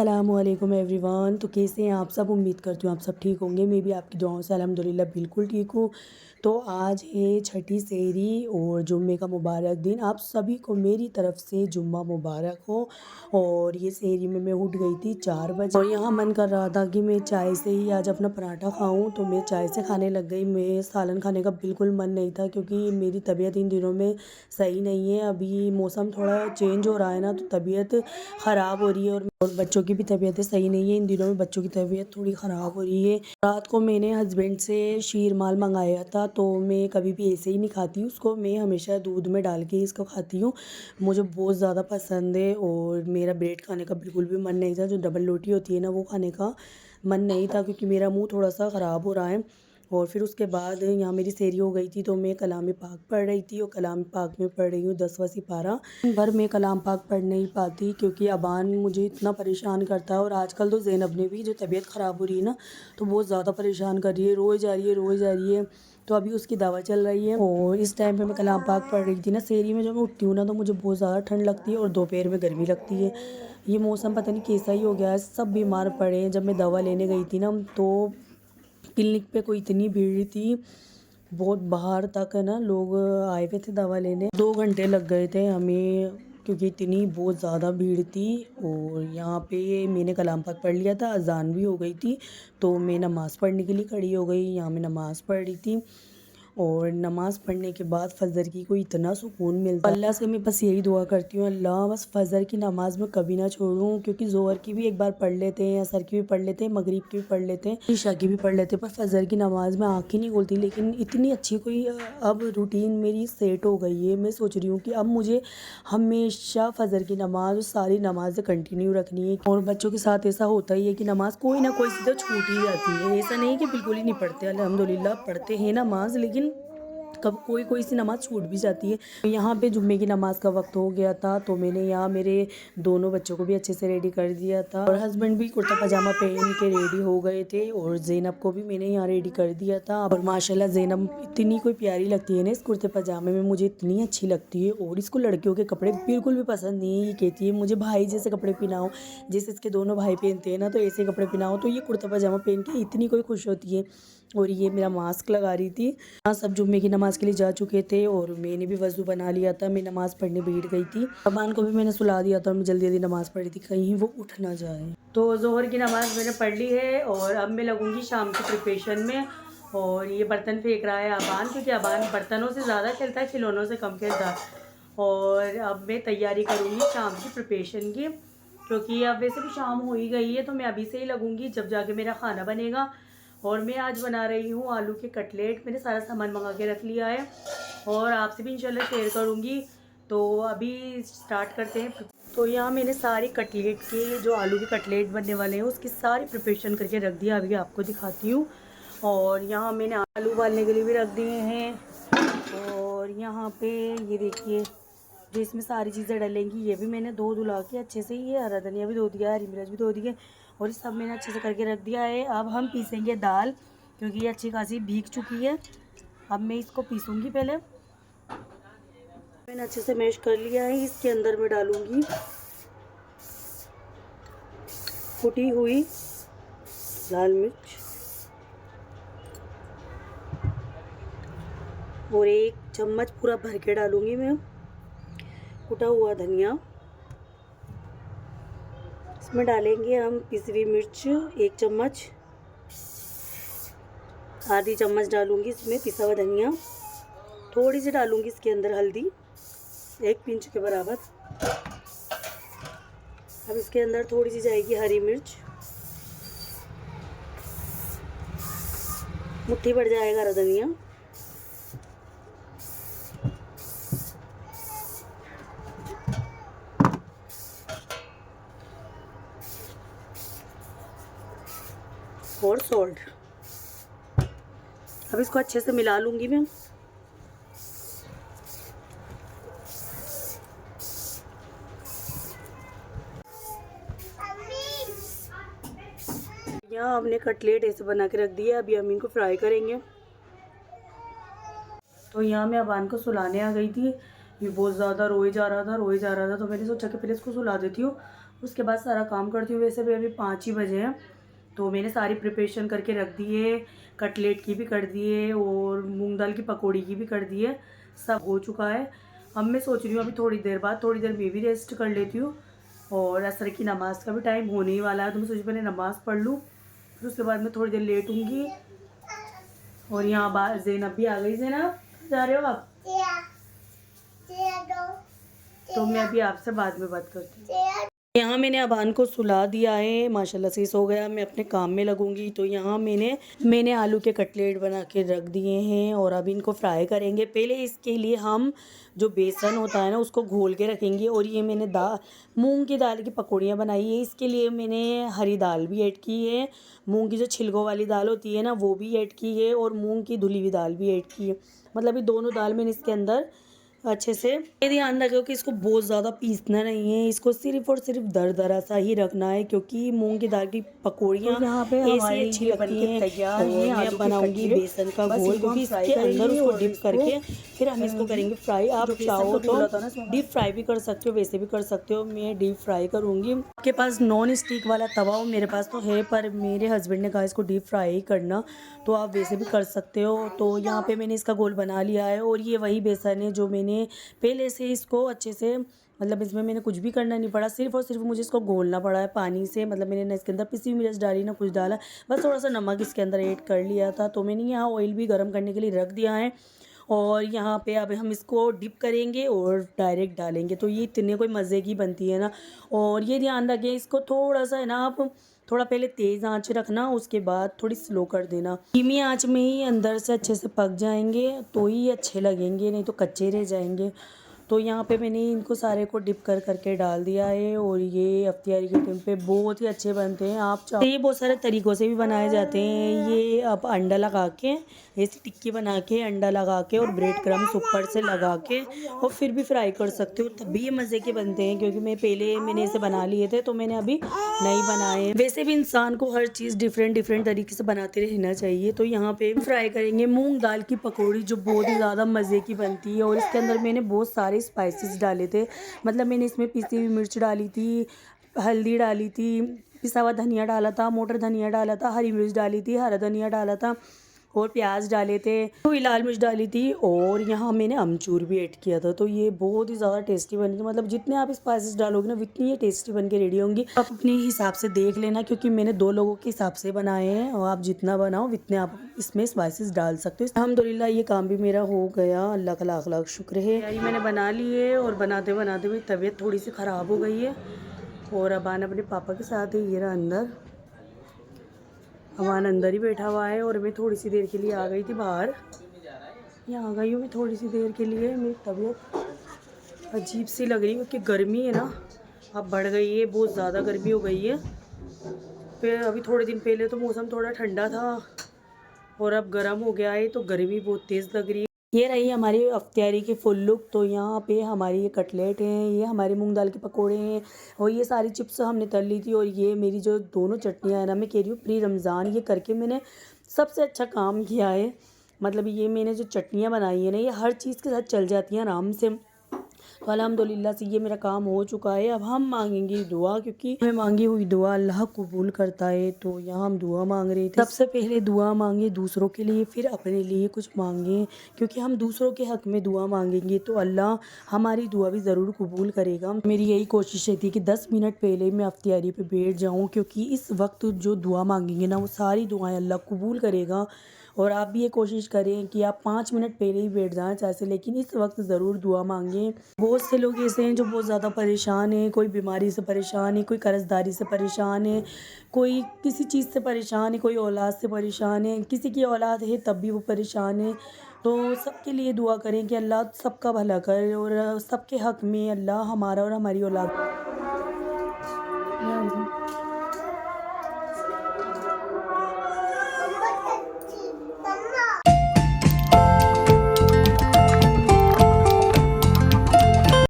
अस्सलामुअलैकुम एवरीवन। तो कैसे हैं आप सब? उम्मीद करती हूँ आप सब ठीक होंगे। मैं भी आपकी दुआओं से अल्हम्दुलिल्लाह बिल्कुल ठीक हूँ। तो आज है छठी सेहरी और जुम्मे का मुबारक दिन। आप सभी को मेरी तरफ से जुम्मा मुबारक हो। और ये सेहरी में मैं उठ गई थी 4 बजे और यहाँ मन कर रहा था कि मैं चाय से ही आज अपना पराठा खाऊं, तो मैं चाय से खाने लग गई। मैं सालन खाने का बिल्कुल मन नहीं था क्योंकि मेरी तबीयत इन दिनों में सही नहीं है। अभी मौसम थोड़ा चेंज हो रहा है ना, तो तबीयत ख़राब हो रही है और बच्चों की भी तबीयत सही नहीं है। इन दिनों में बच्चों की तबीयत थोड़ी ख़राब हो रही है। रात को मैंने हस्बैंड से शीर माल मंगाया था, तो मैं कभी भी ऐसे ही नहीं खाती उसको, मैं हमेशा दूध में डाल के इसको खाती हूँ। मुझे बहुत ज़्यादा पसंद है और मेरा ब्रेड खाने का बिल्कुल भी मन नहीं था। जो डबल रोटी होती है ना, वो खाने का मन नहीं था क्योंकि मेरा मुँह थोड़ा सा ख़राब हो रहा है। और फिर उसके बाद यहाँ मेरी सेहरी हो गई थी, तो मैं कलाम पाक पढ़ रही थी और कलाम पाक में पढ़ रही हूँ 10वां सिपारा। दिन भर मैं कलाम पाक पढ़ नहीं पाती क्योंकि अबान मुझे इतना परेशान करता है। और आजकल तो ज़ैनब ने भी, जो तबीयत ख़राब हो रही है ना, तो बहुत ज़्यादा परेशान कर रही है, रोए जा रही है रोए जा रही है। तो अभी उसकी दवा चल रही है और इस टाइम पे मैं कलाम पाक पढ़ रही थी ना। सेहरी में जब मैं उठती हूँ ना, तो मुझे बहुत ज़्यादा ठंड लगती है और दोपहर में गर्मी लगती है। ये मौसम पता नहीं कैसा ही हो गया है, सब बीमार पड़े हैं। जब मैं दवा लेने गई थी ना, तो क्लिनिक पे कोई इतनी भीड़ थी, बहुत बाहर तक है ना लोग आए हुए थे दवा लेने। 2 घंटे लग गए थे हमें क्योंकि इतनी बहुत ज़्यादा भीड़ थी। और यहाँ पे मैंने कलाम पाक पढ़ लिया था, अजान भी हो गई थी, तो मैं नमाज़ पढ़ने के लिए खड़ी हो गई। यहाँ मैं नमाज़ पढ़ रही थी और नमाज़ पढ़ने के बाद फ़जर की को इतना सुकून मिलता है। अल्लाह से मैं बस यही दुआ करती हूँ, अल्लाह बस फ़जर की नमाज़ में कभी ना छोड़ूँ, क्योंकि ज़ोहर की भी एक बार पढ़ लेते हैं, असर की भी पढ़ लेते हैं, मगरिब की भी पढ़ लेते हैं, ईशा की भी पढ़ लेते हैं, पर फ़जर की नमाज़ में आँख ही नहीं खुलती। लेकिन इतनी अच्छी कोई अब रूटीन मेरी सेट हो गई है। मैं सोच रही हूँ कि अब मुझे हमेशा फ़जर की नमाज़ और सारी नमाज़ें कंटिन्यू रखनी है। और बच्चों के साथ ऐसा होता ही है कि नमाज़ कोई ना कोई सी तो छूट ही जाती है। ऐसा नहीं कि बिल्कुल ही नहीं पढ़ते, अल्हम्दुलिल्लाह पढ़ते हैं नमाज़, लेकिन कब कोई कोई सी नमाज़ छूट भी जाती है। तो यहाँ पे जुम्मे की नमाज़ का वक्त हो गया था, तो मैंने यहाँ मेरे दोनों बच्चों को भी अच्छे से रेडी कर दिया था और हस्बैंड भी कुर्ता पजामा पहन के रेडी हो गए थे और ज़ैनब को भी मैंने यहाँ रेडी कर दिया था। और माशाल्लाह ज़ैनब इतनी कोई प्यारी लगती है ना इस कुर्ते पजामे में, मुझे इतनी अच्छी लगती है। और इसको लड़कियों के कपड़े बिल्कुल भी पसंद नहीं है। ये कहती है मुझे भाई जैसे कपड़े पहनाओ, जैसे इसके दोनों भाई पहनते हैं ना, तो ऐसे कपड़े पहनाओ। तो ये कुर्ता पजामा पहन के इतनी कोई खुश होती है। और ये मेरा मास्क लगा रही थी। हाँ, सब जुम्मे की नमाज़ के लिए जा चुके थे और मैंने भी वज़ू बना लिया था। मैं नमाज़ पढ़ने बैठ गई थी। अबान को भी मैंने सुला दिया था और मैं जल्दी जल्दी नमाज़ पढ़ी थी, कहीं वो उठ ना जाए। तो ज़ोहर की नमाज़ मैंने पढ़ ली है और अब मैं लगूंगी शाम की प्रिपरेशन में। और ये बर्तन फेंक रहा है अबान, क्योंकि अबान बर्तनों से ज़्यादा खेलता है, खिलौनों से कम खेलता है। और अब मैं तैयारी करूँगी शाम की प्रिपरेशन की, क्योंकि अब वैसे भी शाम हो ही गई है, तो मैं अभी से ही लगूंगी जब जाके मेरा खाना बनेगा। और मैं आज बना रही हूँ आलू के कटलेट। मैंने सारा सामान मंगा के रख लिया है और आपसे भी इंशाल्लाह शेयर करूँगी। तो अभी स्टार्ट करते हैं। तो यहाँ मैंने सारे कटलेट के, जो आलू के कटलेट बनने वाले हैं, उसकी सारी प्रिपरेशन करके रख दिया। अभी आपको दिखाती हूँ। और यहाँ मैंने आलू उबालने के लिए भी रख दिए हैं। और यहाँ पे ये देखिए, जो इसमें सारी चीज़ें डलेंगी, ये भी मैंने धो धुला के अच्छे से, ये हरा धनिया भी धो दिया, हरी मिर्च भी धो दिए और ये सब मैंने अच्छे से करके रख दिया है। अब हम पीसेंगे दाल, क्योंकि ये अच्छी खासी भीग चुकी है। अब मैं इसको पीसूँगी। पहले मैंने अच्छे से मैश कर लिया है। इसके अंदर मैं डालूँगी कुटी हुई लाल मिर्च और 1 चम्मच पूरा भर के डालूँगी मैं कुटा हुआ धनिया। इसमें डालेंगे हम पिसी हुई मिर्च 1 चम्मच, आधी चम्मच डालूंगी इसमें पिसा हुआ धनिया। थोड़ी सी डालूंगी इसके अंदर हल्दी, 1 पिंच के बराबर। अब इसके अंदर थोड़ी सी जाएगी हरी मिर्च, मुट्ठी भर जाएगा हरा धनिया। और सॉल्ट। अब इसको अच्छे से मिला लूंगी मैं। यहाँ हमने कटलेट ऐसे बना के रख दिया। अभी हम इनको फ्राई करेंगे। तो यहाँ मैं अबान को सुलाने आ गई थी। ये बहुत ज़्यादा रोए जा रहा था, तो मैंने सोचा कि पहले इसको सुला देती हूँ, उसके बाद सारा काम करती हूँ। वैसे भी अभी 5 ही बजे हैं, तो मैंने सारी प्रिपरेशन करके रख दी है। कटलेट की भी कर दी है और मूंग दाल की पकौड़ी की भी कर दी है, सब हो चुका है। अब मैं सोच रही हूँ अभी थोड़ी देर बाद थोड़ी देर मैं भी रेस्ट कर लेती हूँ, और असर की नमाज़ का भी टाइम होने ही वाला है, तो मैं सोची पहले नमाज़ पढ़ लूँ, फिर उसके बाद मैं थोड़ी देर लेटूँगी। और यहाँ बाहर ज़ैनब भी आ गई। ज़ैनब जा रहे हो आप? तो मैं अभी आपसे बाद में बात करती हूँ। यहाँ मैंने अबान को सुला दिया है, माशाल्लाह से सो गया। मैं अपने काम में लगूंगी। तो यहाँ मैंने आलू के कटलेट बना के रख दिए हैं और अब इनको फ्राई करेंगे। पहले इसके लिए हम जो बेसन होता है ना उसको घोल के रखेंगे। और ये मैंने मूंग की दाल की पकौड़ियाँ बनाई है। इसके लिए मैंने हरी दाल भी ऐड की है, मूंग की जो छिलकों वाली दाल होती है ना वो भी ऐड की है, और मूंग की धुली हुई दाल भी ऐड की है। मतलब ये दोनों दाल मैंने इसके अंदर अच्छे से ये ध्यान रखो कि इसको बहुत ज़्यादा पीसना नहीं है, इसको सिर्फ और सिर्फ दरदरा सा ही रखना है, क्योंकि मूंग की दाल की पकौड़ियाँ तो यहाँ पे ऐसी अच्छी लगती हैं। तैयार है, मैं अब बनाऊंगी बेसन का घोल, क्योंकि इसके अंदर उसको डिप करके फिर हम इसको करेंगे फ्राई। आप चाहो तो डीप फ्राई भी कर सकते हो, वैसे भी कर सकते हो। मैं डीप फ्राई करूँगी। आपके पास नॉन स्टिक वाला तवा हो, मेरे पास तो है, पर मेरे हस्बैंड ने कहा इसको डीप फ्राई करना, तो आप वैसे भी कर सकते हो। तो यहाँ पे मैंने इसका घोल बना लिया है, और ये वही बेसन है जो मैंने पहले से इसको अच्छे से, मतलब इसमें मैंने कुछ भी करना नहीं पड़ा, सिर्फ और सिर्फ मुझे इसको घोलना पड़ा है पानी से। मतलब मैंने ना इसके अंदर पिसी हुई मिर्च डाली ना कुछ डाला, बस थोड़ा सा नमक इसके अंदर ऐड कर लिया था। तो मैंने यहाँ ऑयल भी गर्म करने के लिए रख दिया है, और यहाँ पे अब हम इसको डिप करेंगे और डायरेक्ट डालेंगे। तो ये इतने कोई मज़े की बनती है ना। और ये ध्यान रखें, इसको थोड़ा सा है ना आप थोड़ा पहले तेज़ आंच रखना, उसके बाद थोड़ी स्लो कर देना। धीमी आंच में ही अंदर से अच्छे से पक जाएंगे, तो ही अच्छे लगेंगे, नहीं तो कच्चे रह जाएंगे। तो यहाँ पे मैंने इनको सारे को डिप करके डाल दिया है, और ये अफ्तियारी के टाइम पे बहुत ही अच्छे बनते हैं। आप चाहो ये बहुत सारे तरीक़ों से भी बनाए जाते हैं। ये आप अंडा लगा के ऐसी टिक्की बना के अंडा लगा के और ब्रेड क्रम्स ऊपर से लगा के और फिर भी फ्राई कर सकते हो, तब भी ये मज़े के बनते हैं। क्योंकि मैंने इसे बना लिए थे, तो मैंने अभी नहीं बनाए। वैसे भी इंसान को हर चीज़ डिफरेंट तरीके से बनाते रहना चाहिए। तो यहाँ पे फ्राई करेंगे मूंग दाल की पकौड़ी, जो बहुत ही ज़्यादा मज़े की बनती है। और इसके अंदर मैंने बहुत सारे स्पाइसेस डाले थे। मतलब मैंने इसमें पिसी हुई मिर्च डाली थी, हल्दी डाली थी, पिसा हुआ धनिया डाला था, मोटर धनिया डाला था, हरी मिर्च डाली थी, हरा धनिया डाला था, और प्याज डाले थे, तो लाल मिर्च डाली थी, और यहाँ मैंने अमचूर भी ऐड किया था। तो ये बहुत ही ज़्यादा टेस्टी बनी थी। मतलब जितने आप स्पाइसेस डालोगे ना उतनी ये टेस्टी बन के रेडी होंगी। आप अपने हिसाब से देख लेना, क्योंकि मैंने 2 लोगों के हिसाब से बनाए हैं, और आप जितना बनाओ उतने आप इसमें स्पाइसेस डाल सकते हो। अल्हम्दुलिल्लाह ये काम भी मेरा हो गया, अल्लाह का लाख लाख शुक्र है। ये मैंने बना ली है, और बनाते बनाते मेरी तबीयत थोड़ी सी ख़राब हो गई है, और अबान अपने पापा के साथ है। ये रहा अंदर, अबान अंदर ही बैठा हुआ है, और मैं थोड़ी सी देर के लिए आ गई थी बाहर। यहाँ आ गई हूँ मैं थोड़ी सी देर के लिए। मेरी तबीयत अजीब सी लग रही है, क्योंकि गर्मी है ना अब बढ़ गई है, बहुत ज़्यादा गर्मी हो गई है। फिर अभी थोड़े दिन पहले तो मौसम थोड़ा ठंडा था, और अब गर्म हो गया है, तो गर्मी बहुत तेज़ लग रही है। ये रही हमारी अफ्तियारी की फुल लुक। तो यहाँ पे हमारी ये कटलेट हैं, ये हमारी मूंग दाल के पकोड़े हैं, और ये सारी चिप्स हमने तल ली थी। और ये मेरी जो दोनों चटनियाँ हैं ना, मैं कह रही हूँ प्री रमज़ान ये करके मैंने सबसे अच्छा काम किया है। मतलब ये मैंने जो चटनियाँ बनाई है ना, ये हर चीज़ के साथ चल जाती हैं आराम से। तो अल्हम्दुलिल्लाह से ये मेरा काम हो चुका है। अब हम मांगेंगे दुआ, क्योंकि हमें मांगी हुई दुआ अल्लाह कबूल करता है। तो यहाँ हम दुआ मांग रहे थे। सबसे पहले दुआ मांगे दूसरों के लिए, फिर अपने लिए कुछ मांगे, क्योंकि हम दूसरों के हक़ में दुआ मांगेंगे तो अल्लाह हमारी दुआ भी ज़रूर कबूल करेगा। मेरी यही कोशिश रहती है कि 10 मिनट पहले मैं अफ्तियारी पे बैठ जाऊँ, क्योंकि इस वक्त जो दुआ मांगेंगे ना वो सारी दुआएँ अल्लाह कबूल करेगा। और आप भी ये कोशिश करें कि आप 5 मिनट पहले ही बैठ जाएं चाहे से, लेकिन इस वक्त ज़रूर दुआ मांगें। बहुत से लोग ऐसे हैं जो बहुत ज़्यादा परेशान हैं, कोई बीमारी से परेशान है, कोई कर्जदारी से परेशान है, कोई किसी चीज़ से परेशान है, कोई औलाद से परेशान है, किसी की औलाद है तब भी वो परेशान है। तो सबके लिए दुआ करें कि अल्लाह सबका भला करे, और सबके हक़ में अल्लाह हमारा और हमारी औलाद